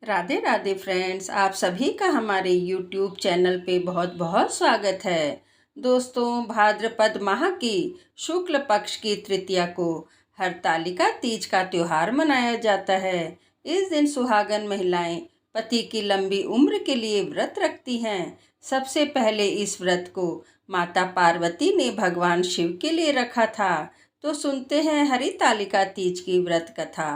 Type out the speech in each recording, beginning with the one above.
Radhe Radhe friends, आप सभी का हमारे यूट्यूब चैनल पे बहुत बहुत स्वागत है। दोस्तों, भाद्रपद माह की शुक्ल पक्ष की तृतीया को हरतालिका तीज का त्योहार मनाया जाता है। इस दिन सुहागन महिलाएं पति की लंबी उम्र के लिए व्रत रखती हैं। सबसे पहले इस व्रत को माता पार्वती ने भगवान शिव के लिए रखा था। तो सुनते हैं हरितालिका तीज की व्रत कथा।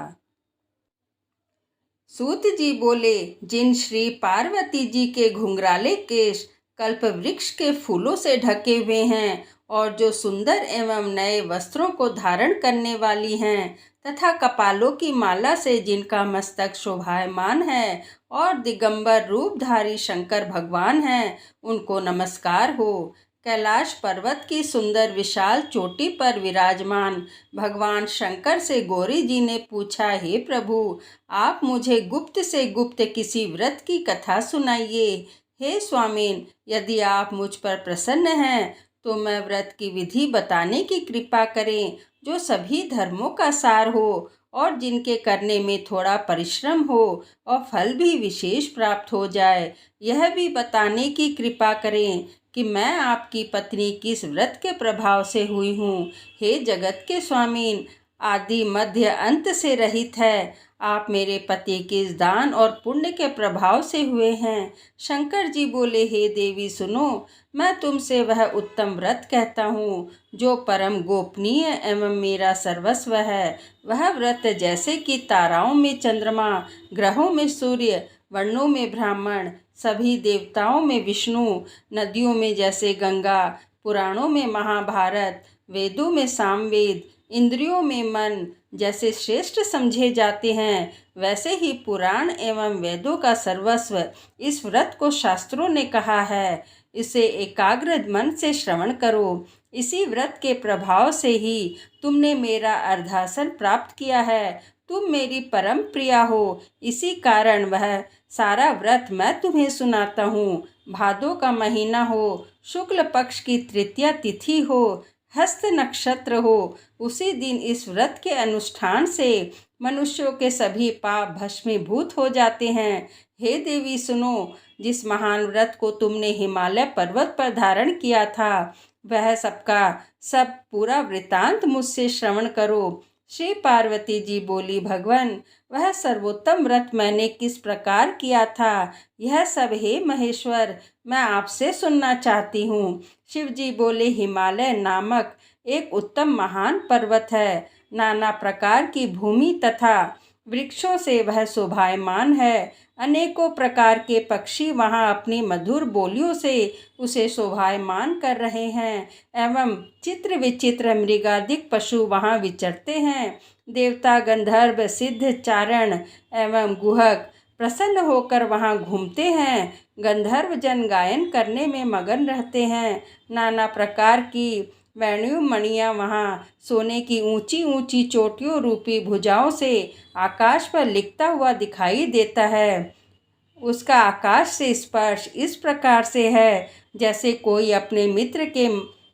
सूत जी बोले, जिन श्री पार्वती जी के घुंघराले केश कल्प वृक्ष के फूलों से ढके हुए हैं और जो सुंदर एवं नए वस्त्रों को धारण करने वाली हैं तथा कपालों की माला से जिनका मस्तक शोभायमान है और दिगंबर रूपधारी शंकर भगवान हैं, उनको नमस्कार हो। कैलाश पर्वत की सुंदर विशाल चोटी पर विराजमान भगवान शंकर से गौरी जी ने पूछा, हे प्रभु, आप मुझे गुप्त से गुप्त किसी व्रत की कथा सुनाइए। हे स्वामीन, यदि आप मुझ पर प्रसन्न हैं तो मैं व्रत की विधि बताने की कृपा करें, जो सभी धर्मों का सार हो और जिनके करने में थोड़ा परिश्रम हो और फल भी विशेष प्राप्त हो जाए। यह भी बताने की कृपा करें कि मैं आपकी पत्नी किस व्रत के प्रभाव से हुई हूँ। हे जगत के स्वामीन, आदि मध्य अंत से रहित है, आप मेरे पति किस दान और पुण्य के प्रभाव से हुए हैं। शंकर जी बोले, हे देवी सुनो, मैं तुमसे वह उत्तम व्रत कहता हूँ जो परम गोपनीय एवं मेरा सर्वस्व है। वह व्रत जैसे कि ताराओं में चंद्रमा, ग्रहों में सूर्य, वर्णों में ब्राह्मण, सभी देवताओं में विष्णु, नदियों में जैसे गंगा, पुराणों में महाभारत, वेदों में सामवेद, इंद्रियों में मन जैसे श्रेष्ठ समझे जाते हैं, वैसे ही पुराण एवं वेदों का सर्वस्व इस व्रत को शास्त्रों ने कहा है। इसे एकाग्र मन से श्रवण करो। इसी व्रत के प्रभाव से ही तुमने मेरा अर्धासन प्राप्त किया है। तुम मेरी परम प्रिया हो, इसी कारण वह सारा व्रत मैं तुम्हें सुनाता हूँ। भादों का महीना हो, शुक्ल पक्ष की तृतीया तिथि हो, हस्त नक्षत्र हो, उसी दिन इस व्रत के अनुष्ठान से मनुष्यों के सभी पाप भस्मीभूत हो जाते हैं। हे देवी सुनो, जिस महान व्रत को तुमने हिमालय पर्वत पर धारण किया था, वह सबका सब पूरा वृतांत मुझसे श्रवण करो। श्री पार्वती जी बोली, भगवान, वह सर्वोत्तम व्रत मैंने किस प्रकार किया था, यह सब हे महेश्वर मैं आपसे सुनना चाहती हूँ। शिव जी बोले, हिमालय नामक एक उत्तम महान पर्वत है। नाना प्रकार की भूमि तथा वृक्षों से वह शोभायमान है। अनेकों प्रकार के पक्षी वहाँ अपनी मधुर बोलियों से उसे शोभायमान कर रहे हैं एवं चित्र विचित्र मृगादिक पशु वहाँ विचरते हैं। देवता, गंधर्व, सिद्ध, चारण एवं गुहक प्रसन्न होकर वहाँ घूमते हैं। गंधर्व जन गायन करने में मगन रहते हैं। नाना प्रकार की वेणु मणियाँ वहाँ सोने की ऊंची ऊंची चोटियों रूपी भुजाओं से आकाश पर लिखता हुआ दिखाई देता है। उसका आकाश से स्पर्श इस प्रकार से है जैसे कोई अपने मित्र के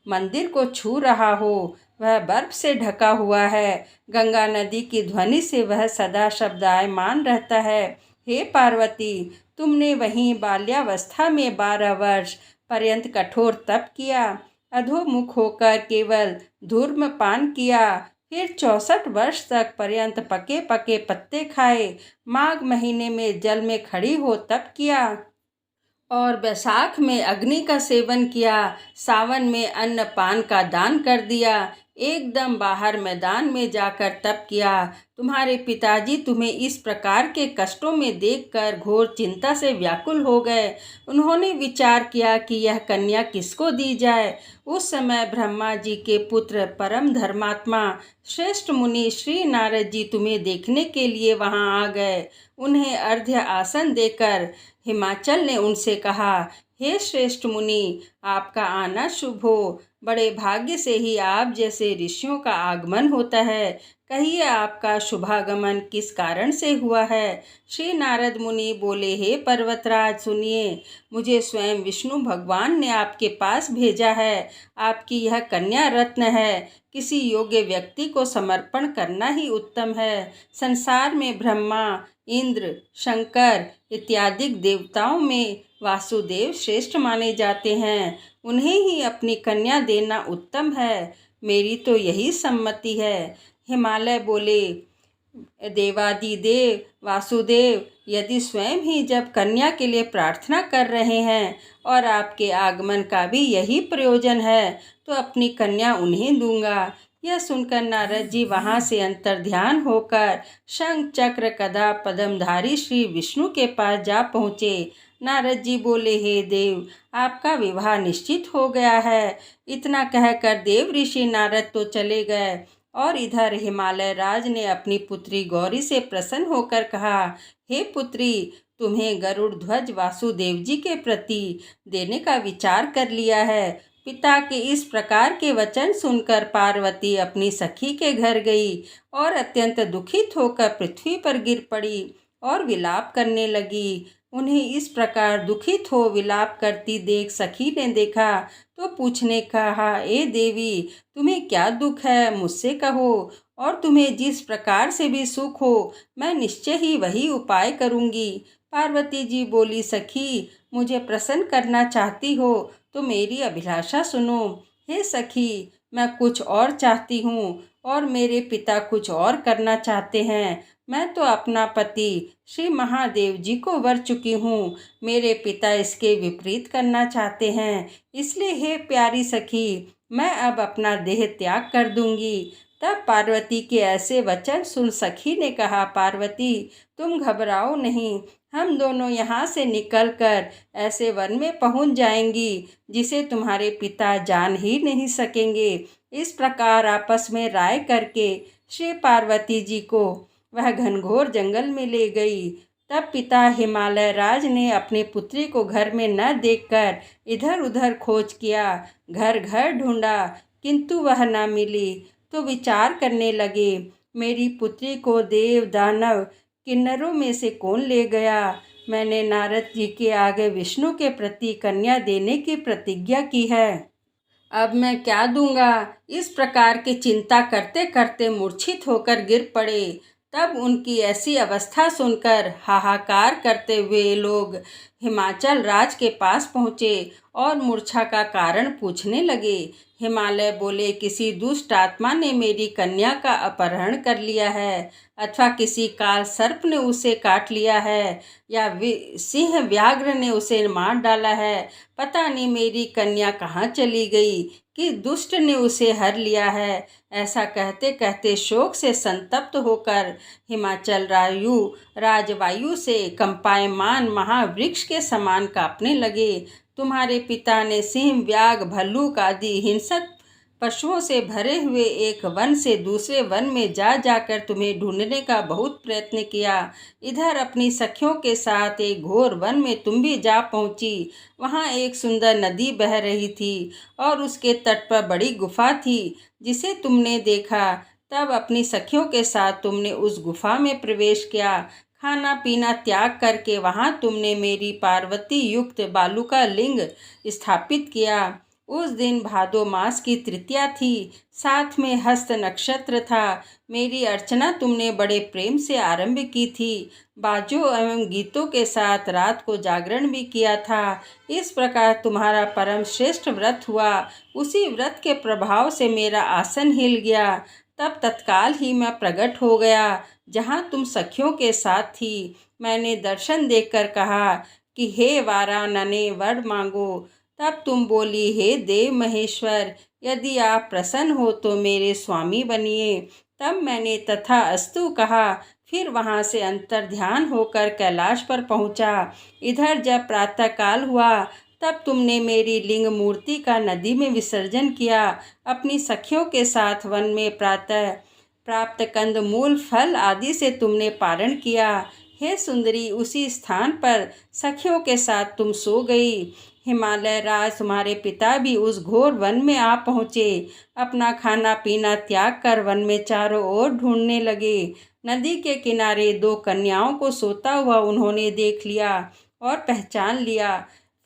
मंदिर को छू रहा हो। वह बर्फ से ढका हुआ है। गंगा नदी की ध्वनि से वह सदा शब्दायमान रहता है। हे पार्वती, तुमने वहीं बाल्यावस्था में 12 वर्ष पर्यंत कठोर तप किया, अधोमुख होकर केवल धूम्रपान किया, फिर 64 वर्ष तक पर्यंत पके पके पत्ते खाए, माघ महीने में जल में खड़ी हो तप किया और बैसाख में अग्नि का सेवन किया, सावन में अन्न पान का दान कर दिया, एकदम बाहर मैदान में जाकर तप किया। तुम्हारे पिताजी तुम्हें इस प्रकार के कष्टों में देखकर घोर चिंता से व्याकुल हो गए। उन्होंने विचार किया कि यह कन्या किसको दी जाए। उस समय ब्रह्मा जी के पुत्र परम धर्मात्मा श्रेष्ठ मुनि श्री नारद जी तुम्हें देखने के लिए वहां आ गए। उन्हें अर्घ्य आसन देकर हिमाचल ने उनसे कहा, हे श्रेष्ठ मुनि, आपका आना शुभ हो। बड़े भाग्य से ही आप जैसे ऋषियों का आगमन होता है। कहिए आपका शुभागमन किस कारण से हुआ है। श्री नारद मुनि बोले, हे पर्वतराज सुनिए, मुझे स्वयं विष्णु भगवान ने आपके पास भेजा है। आपकी यह कन्या रत्न है, किसी योग्य व्यक्ति को समर्पण करना ही उत्तम है। संसार में ब्रह्मा, इंद्र, शंकर इत्यादि देवताओं में वासुदेव श्रेष्ठ माने जाते हैं। उन्हें ही अपनी कन्या देना उत्तम है। मेरी तो यही सम्मति है। हिमालय बोले, देवादिदेव वासुदेव यदि स्वयं ही जब कन्या के लिए प्रार्थना कर रहे हैं और आपके आगमन का भी यही प्रयोजन है, तो अपनी कन्या उन्हें दूंगा। यह सुनकर नारद जी वहाँ से अंतर्ध्यान होकर शंख चक्र गदा पद्मधारी श्री विष्णु के पास जा पहुँचे। नारद जी बोले, हे देव, आपका विवाह निश्चित हो गया है। इतना कहकर देव ऋषि नारद तो चले गए और इधर हिमालय राज ने अपनी पुत्री गौरी से प्रसन्न होकर कहा, हे पुत्री, तुम्हें गरुड़ ध्वज वासुदेव जी के प्रति देने का विचार कर लिया है। पिता के इस प्रकार के वचन सुनकर पार्वती अपनी सखी के घर गई और अत्यंत दुखित होकर पृथ्वी पर गिर पड़ी और विलाप करने लगी। उन्हें इस प्रकार दुखित हो विलाप करती देख सखी ने देखा तो पूछने कहा, ए देवी, तुम्हें क्या दुख है, मुझसे कहो, और तुम्हें जिस प्रकार से भी सुख हो मैं निश्चय ही वही उपाय करूँगी। पार्वती जी बोली, सखी, मुझे प्रसन्न करना चाहती हो तो मेरी अभिलाषा सुनो। हे सखी, मैं कुछ और चाहती हूँ और मेरे पिता कुछ और करना चाहते हैं। मैं तो अपना पति श्री महादेव जी को वर चुकी हूँ, मेरे पिता इसके विपरीत करना चाहते हैं। इसलिए हे प्यारी सखी, मैं अब अपना देह त्याग कर दूंगी। तब पार्वती के ऐसे वचन सुन सखी ने कहा, पार्वती, तुम घबराओ नहीं, हम दोनों यहाँ से निकलकर ऐसे वन में पहुँच जाएंगी जिसे तुम्हारे पिता जान ही नहीं सकेंगे। इस प्रकार आपस में राय करके श्री पार्वती जी को वह घनघोर जंगल में ले गई। तब पिता हिमालय राज ने अपनी पुत्री को घर में न देखकर इधर उधर खोज किया, घर घर ढूंढा, किंतु वह न मिली। तो विचार करने लगे, मेरी पुत्री को देव दानव किन्नरों में से कौन ले गया। मैंने नारद जी के आगे विष्णु के प्रति कन्या देने की प्रतिज्ञा की है, अब मैं क्या दूंगा। इस प्रकार की चिंता करते करते मूर्छित होकर गिर पड़े। तब उनकी ऐसी अवस्था सुनकर हाहाकार करते हुए लोग हिमाचल राज के पास पहुँचे और मूर्छा का कारण पूछने लगे। हिमालय बोले, किसी दुष्ट आत्मा ने मेरी कन्या का अपहरण कर लिया है, अथवा किसी काल सर्प ने उसे काट लिया है, या सिंह व्याघ्र ने उसे मार डाला है। पता नहीं मेरी कन्या कहाँ चली गई कि दुष्ट ने उसे हर लिया है। ऐसा कहते कहते शोक से संतप्त होकर हिमाचल राजवायु से कंपायमान महावृक्ष के समान कांपने लगे। तुम्हारे पिता ने सिंह, व्याघ्र, भल्लूक आदि हिंसक पशुओं से भरे हुए एक वन से दूसरे वन में जा जाकर तुम्हें ढूंढने का बहुत प्रयत्न किया। इधर अपनी सखियों के साथ एक घोर वन में तुम भी जा पहुंची। वहां एक सुंदर नदी बह रही थी और उसके तट पर बड़ी गुफा थी जिसे तुमने देखा। तब अपनी सखियों के साथ तुमने उस गुफा में प्रवेश किया। खाना पीना त्याग करके वहां तुमने मेरी पार्वती युक्त बालुका लिंग स्थापित किया। उस दिन भादो मास की तृतीया थी, साथ में हस्त नक्षत्र था। मेरी अर्चना तुमने बड़े प्रेम से आरंभ की थी। बाजों एवं गीतों के साथ रात को जागरण भी किया था। इस प्रकार तुम्हारा परम श्रेष्ठ व्रत हुआ। उसी व्रत के प्रभाव से मेरा आसन हिल गया। तब तत्काल ही मैं प्रकट हो गया जहाँ तुम सखियों के साथ थी। मैंने दर्शन देखकर कहा कि हे वारानने, वर मांगो। तब तुम बोली, हे देव महेश्वर, यदि आप प्रसन्न हो तो मेरे स्वामी बनिए। तब मैंने तथा अस्तु कहा। फिर वहाँ से अंतर्ध्यान होकर कैलाश पर पहुँचा। इधर जब प्रातःकाल हुआ तब तुमने मेरी लिंग मूर्ति का नदी में विसर्जन किया। अपनी सखियों के साथ वन में प्रातः प्राप्त कंद मूल फल आदि से तुमने पारण किया। हे सुंदरी, उसी स्थान पर सखियों के साथ तुम सो गई। हिमालय राज तुम्हारे पिता भी उस घोर वन में आ पहुँचे। अपना खाना पीना त्याग कर वन में चारों ओर ढूंढने लगे। नदी के किनारे दो कन्याओं को सोता हुआ उन्होंने देख लिया और पहचान लिया।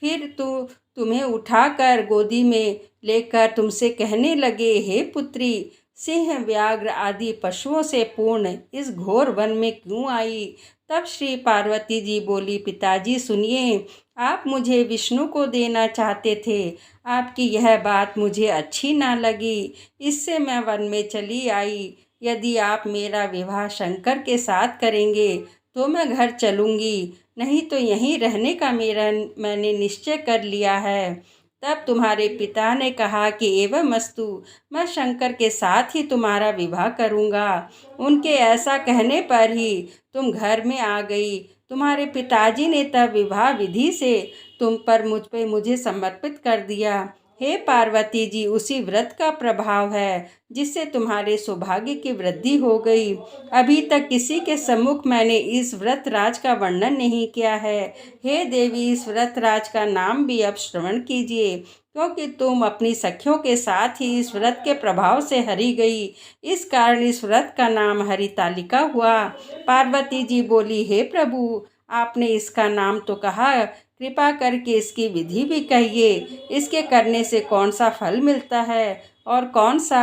फिर तुम्हें उठाकर गोदी में लेकर तुमसे कहने लगे, हे पुत्री, सिंह व्याघ्र आदि पशुओं से पूर्ण इस घोर वन में क्यों आई? तब श्री पार्वती जी बोली, पिताजी सुनिए, आप मुझे विष्णु को देना चाहते थे। आपकी यह बात मुझे अच्छी ना लगी, इससे मैं वन में चली आई। यदि आप मेरा विवाह शंकर के साथ करेंगे तो मैं घर चलूँगी, नहीं तो यहीं रहने का मैंने निश्चय कर लिया है। तब तुम्हारे पिता ने कहा कि एवं अस्तु, मैं शंकर के साथ ही तुम्हारा विवाह करूँगा। उनके ऐसा कहने पर ही तुम घर में आ गई। तुम्हारे पिताजी ने तब विवाह विधि से तुम पर मुझे समर्पित कर दिया। हे पार्वती जी, उसी व्रत का प्रभाव है जिससे तुम्हारे सौभाग्य की वृद्धि हो गई। अभी तक किसी के सम्मुख मैंने इस व्रत राज का वर्णन नहीं किया है। हे देवी, इस व्रत राज का नाम भी अब श्रवण कीजिए, क्योंकि तुम अपनी सखियों के साथ ही इस व्रत के प्रभाव से हरी गई। इस कारण इस व्रत का नाम हरितालिका हुआ। पार्वती जी बोली, हे प्रभु, आपने इसका नाम तो कहा, कृपा करके इसकी विधि भी कहिए। इसके करने से कौन सा फल मिलता है और कौन सा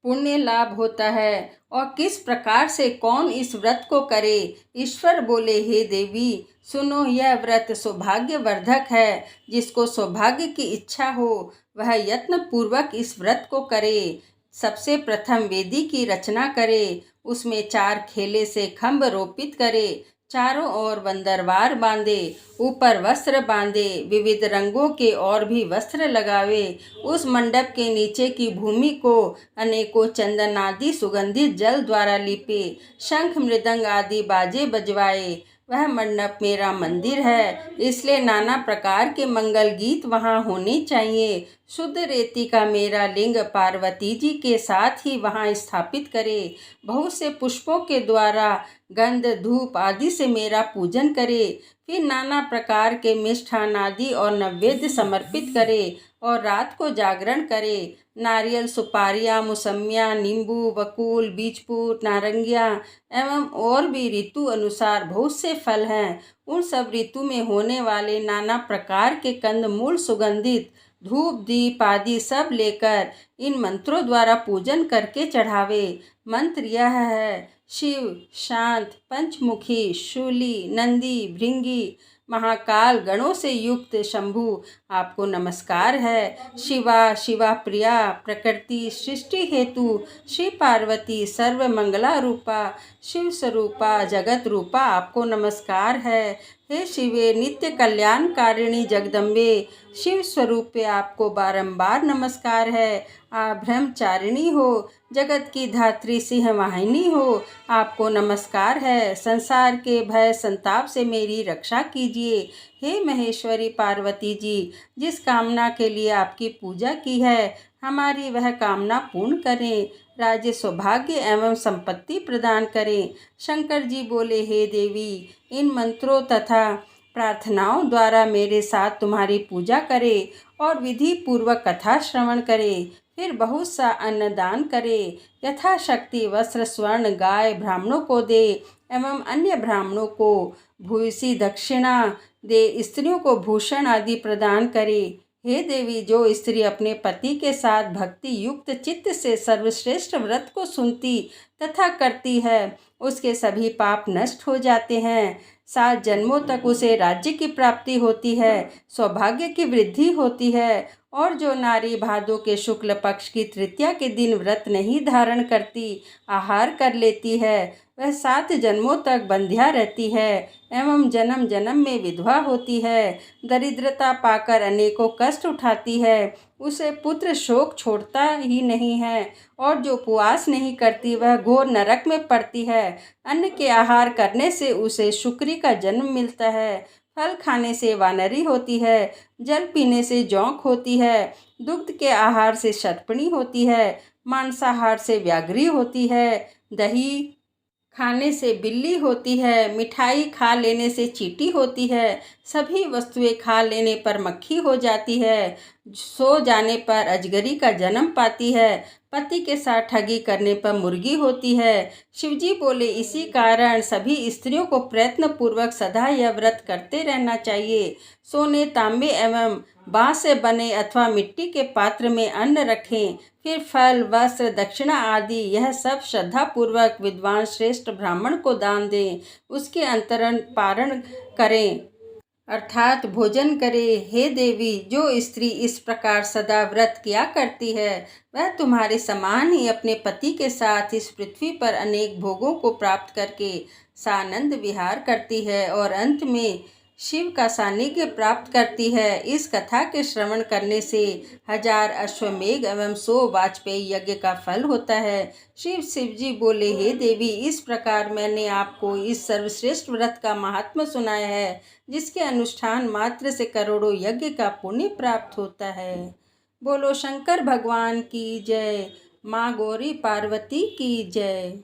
पुण्य लाभ होता है और किस प्रकार से कौन इस व्रत को करे? ईश्वर बोले, हे देवी सुनो, यह व्रत सौभाग्य वर्धक है। जिसको सौभाग्य की इच्छा हो वह यत्न पूर्वक इस व्रत को करे। सबसे प्रथम वेदी की रचना करे, उसमें 4 खेले से खम्भ रोपित करे, चारों ओर बंदरवार बांधे, ऊपर वस्त्र बांधे, विविध रंगों के और भी वस्त्र लगावे। उस मंडप के नीचे की भूमि को अनेकों चंदन आदि सुगंधित जल द्वारा लीपे, शंख मृदंग आदि बाजे बजवाए। वह मंडप मेरा मंदिर है, इसलिए नाना प्रकार के मंगल गीत वहाँ होने चाहिए। शुद्ध रेती का मेरा लिंग पार्वती जी के साथ ही वहाँ स्थापित करे। बहुत से पुष्पों के द्वारा गंध धूप आदि से मेरा पूजन करे। फिर नाना प्रकार के मिष्ठान आदि और नैवेद्य समर्पित करे और रात को जागरण करे। नारियल, सुपारियाँ, मौसमियाँ, नींबू, बकुल, बीजपूत, नारंगियाँ एवं और भी ऋतु अनुसार बहुत से फल हैं। उन सब ऋतु में होने वाले नाना प्रकार के कंदमूल, सुगंधित धूप दीप आदि सब लेकर इन मंत्रों द्वारा पूजन करके चढ़ावे। मंत्र यह है, शिव शांत पंचमुखी शूली नंदी भृंगी महाकाल गणों से युक्त शंभु, आपको नमस्कार है। शिवा शिवा प्रिया प्रकृति सृष्टि हेतु श्री पार्वती सर्व मंगला रूपा शिव स्वरूपा जगत रूपा, आपको नमस्कार है। हे शिवे नित्य कल्याणकारिणी जगदम्बे, शिव स्वरूपे आपको बारंबार नमस्कार है। आप ब्रह्मचारिणी हो, जगत की धात्री सिंहवाहिनी हो, आपको नमस्कार है। संसार के भय संताप से मेरी रक्षा कीजिए। हे महेश्वरी पार्वती जी, जिस कामना के लिए आपकी पूजा की है, हमारी वह कामना पूर्ण करें। राज्य सौभाग्य एवं संपत्ति प्रदान करें। शंकर जी बोले, हे देवी, इन मंत्रों तथा प्रार्थनाओं द्वारा मेरे साथ तुम्हारी पूजा करे और विधि पूर्वक कथा श्रवण करे। फिर बहुत सा अन्नदान करे, यथाशक्ति वस्त्र स्वर्ण गाय ब्राह्मणों को दे एवं अन्य ब्राह्मणों को भूयसी दक्षिणा दे, स्त्रियों को भूषण आदि प्रदान करे। हे देवी, जो स्त्री अपने पति के साथ भक्ति युक्त चित्त से सर्वश्रेष्ठ व्रत को सुनती तथा करती है, उसके सभी पाप नष्ट हो जाते हैं। 7 जन्मों तक उसे राज्य की प्राप्ति होती है, सौभाग्य की वृद्धि होती है। और जो नारी भादों के शुक्ल पक्ष की तृतीया के दिन व्रत नहीं धारण करती, आहार कर लेती है, वह 7 जन्मों तक बंध्या रहती है एवं जन्म जन्म में विधवा होती है। दरिद्रता पाकर अनेकों कष्ट उठाती है, उसे पुत्र शोक छोड़ता ही नहीं है। और जो उपवास नहीं करती, वह घोर नरक में पड़ती है। अन्न के आहार करने से उसे शुक्री का जन्म मिलता है, फल खाने से वानरी होती है, जल पीने से जौंक होती है, दुग्ध के आहार से शतपणी होती है, मांसाहार से व्याघ्री होती है, दही खाने से बिल्ली होती है, मिठाई खा लेने से चींटी होती है, सभी वस्तुएं खा लेने पर मक्खी हो जाती है, सो जाने पर अजगरी का जन्म पाती है, पति के साथ ठगी करने पर मुर्गी होती है। शिवजी बोले, इसी कारण सभी स्त्रियों को प्रयत्न पूर्वक सदा यह व्रत करते रहना चाहिए। सोने, तांबे एवं बांस से बने अथवा मिट्टी के पात्र में अन्न रखें, फिर फल, वस्त्र, दक्षिणा आदि यह सब श्रद्धा पूर्वक विद्वान श्रेष्ठ ब्राह्मण को दान दें। उसके अंतरण पारण करें अर्थात भोजन करें। हे देवी, जो स्त्री इस प्रकार सदा व्रत किया करती है वह तुम्हारे समान ही अपने पति के साथ इस पृथ्वी पर अनेक भोगों को प्राप्त करके सानंद विहार करती है और अंत में शिव का सानिध्य प्राप्त करती है। इस कथा के श्रवण करने से 1000 अश्वमेघ एवं 100 वाजपेयी यज्ञ का फल होता है। शिवजी बोले, हे देवी, इस प्रकार मैंने आपको इस सर्वश्रेष्ठ व्रत का महात्म्य सुनाया है, जिसके अनुष्ठान मात्र से करोड़ों यज्ञ का पुण्य प्राप्त होता है। बोलो शंकर भगवान की जय। माँ गौरी पार्वती की जय।